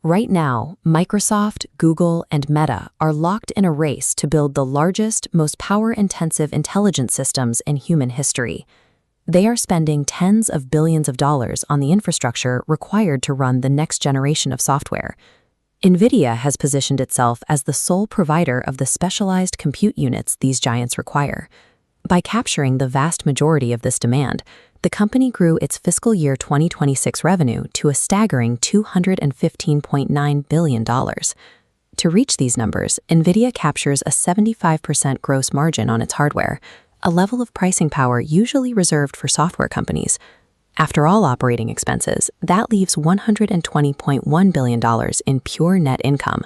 Right now, Microsoft, Google, and Meta are locked in a race to build the largest, most power-intensive intelligence systems in human history. They are spending tens of billions of dollars on the infrastructure required to run the next generation of software. NVIDIA has positioned itself as the sole provider of the specialized compute units these giants require. By capturing the vast majority of this demand, the company grew its fiscal year 2026 revenue to a staggering $215.9 billion. To reach these numbers, NVIDIA captures a 75% gross margin on its hardware, a level of pricing power usually reserved for software companies. After all operating expenses, that leaves $120.1 billion in pure net income.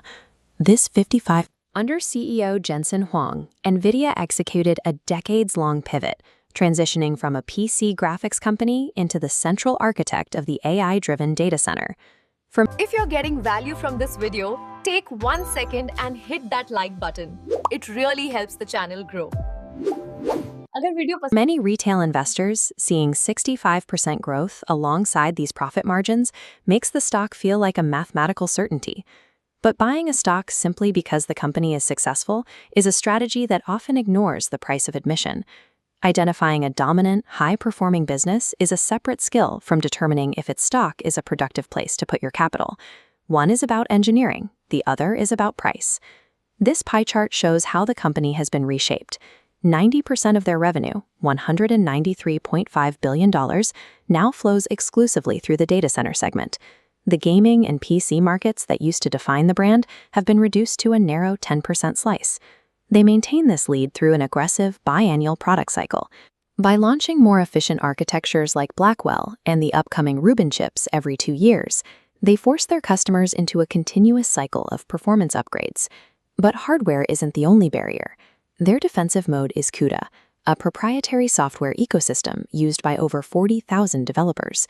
This 55 Under CEO Jensen Huang, NVIDIA executed a decades-long pivot, transitioning from a PC graphics company into the central architect of the AI-driven data center. If you're getting value from this video, take 1 second and hit that like button. It really helps the channel grow. Many retail investors, seeing 65% growth alongside these profit margins makes the stock feel like a mathematical certainty. But buying a stock simply because the company is successful is a strategy that often ignores the price of admission. Identifying a dominant, high-performing business is a separate skill from determining if its stock is a productive place to put your capital. One is about engineering, the other is about price. This pie chart shows how the company has been reshaped. 90% of their revenue, $193.5 billion, now flows exclusively through the data center segment. The gaming and PC markets that used to define the brand have been reduced to a narrow 10% slice. They maintain this lead through an aggressive biannual product cycle. By launching more efficient architectures like Blackwell and the upcoming Rubin chips every 2 years, they force their customers into a continuous cycle of performance upgrades. But hardware isn't the only barrier. Their defensive mode is CUDA, a proprietary software ecosystem used by over 40,000 developers.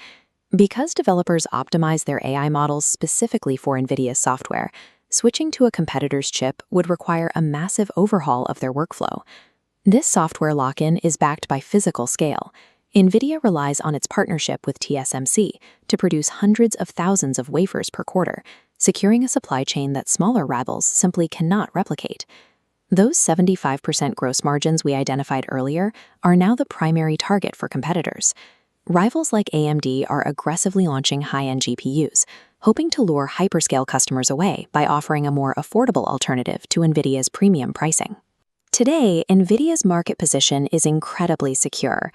Because developers optimize their AI models specifically for NVIDIA's software, switching to a competitor's chip would require a massive overhaul of their workflow. This software lock-in is backed by physical scale. NVIDIA relies on its partnership with TSMC to produce hundreds of thousands of wafers per quarter, securing a supply chain that smaller rivals simply cannot replicate. Those 75% gross margins we identified earlier are now the primary target for competitors. Rivals like AMD are aggressively launching high-end GPUs, hoping to lure hyperscale customers away by offering a more affordable alternative to NVIDIA's premium pricing. Today, NVIDIA's market position is incredibly secure.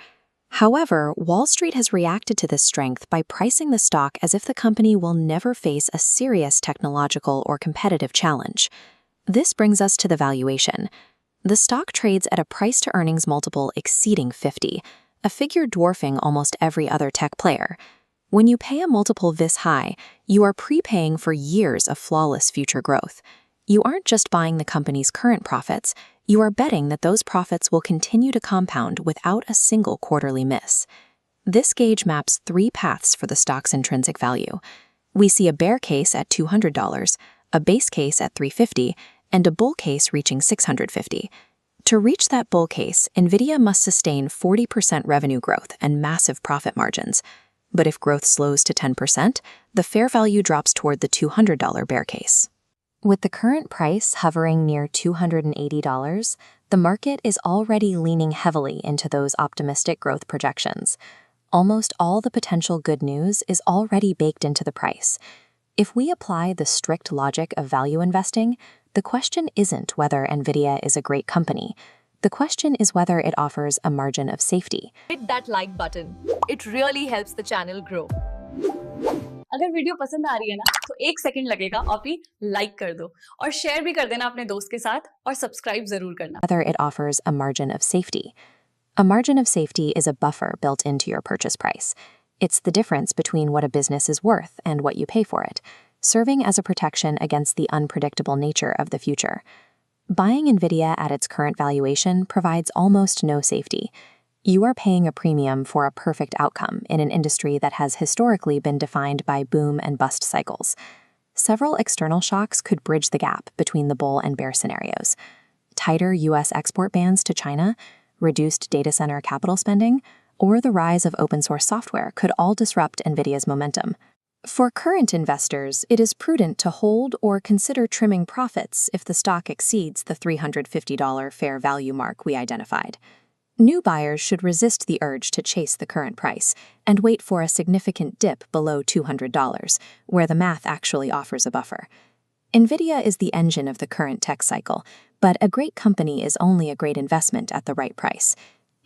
However, Wall Street has reacted to this strength by pricing the stock as if the company will never face a serious technological or competitive challenge. This brings us to the valuation. The stock trades at a price-to-earnings multiple exceeding 50, a figure dwarfing almost every other tech player. When you pay a multiple this high, you are prepaying for years of flawless future growth. You aren't just buying the company's current profits, you are betting that those profits will continue to compound without a single quarterly miss. This gauge maps 3 paths for the stock's intrinsic value. We see a bear case at $200, a base case at $350, and a bull case reaching $650. To reach that bull case, NVIDIA must sustain 40% revenue growth and massive profit margins. But if growth slows to 10%, the fair value drops toward the $200 bear case. With the current price hovering near $280, the market is already leaning heavily into those optimistic growth projections. Almost all the potential good news is already baked into the price. If we apply the strict logic of value investing, the question isn't whether NVIDIA is a great company. The question is whether it offers a margin of safety. Hit that like button. It really helps the channel grow. अगर video पसंद आ रही है ना तो 1 second लगेगा और भी like कर दो और शेयर भी कर देना अपने दोस्त के साथ और सब्सक्राइब जरूर करना. Whether it offers a margin of safety. A margin of safety is a buffer built into your purchase price. It's the difference between what a business is worth and what you pay for it, serving as a protection against the unpredictable nature of the future. Buying NVIDIA at its current valuation provides almost no safety. You are paying a premium for a perfect outcome in an industry that has historically been defined by boom and bust cycles. Several external shocks could bridge the gap between the bull and bear scenarios. Tighter U.S. export bans to China, reduced data center capital spending, or the rise of open-source software could all disrupt NVIDIA's momentum. For current investors, it is prudent to hold or consider trimming profits if the stock exceeds the $350 fair value mark we identified. New buyers should resist the urge to chase the current price and wait for a significant dip below $200, where the math actually offers a buffer. NVIDIA is the engine of the current tech cycle, but a great company is only a great investment at the right price.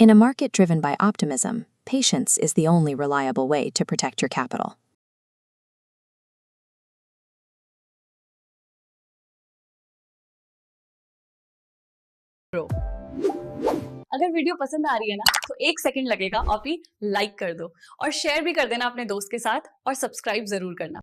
In a market driven by optimism, patience is the only reliable way to protect your capital. अगर video पसंद आ रही है ना तो 1 second लगेगा और भी like कर दो और शेयर भी कर देना अपने दोस्त के साथ और सब्सक्राइब जरूर करना।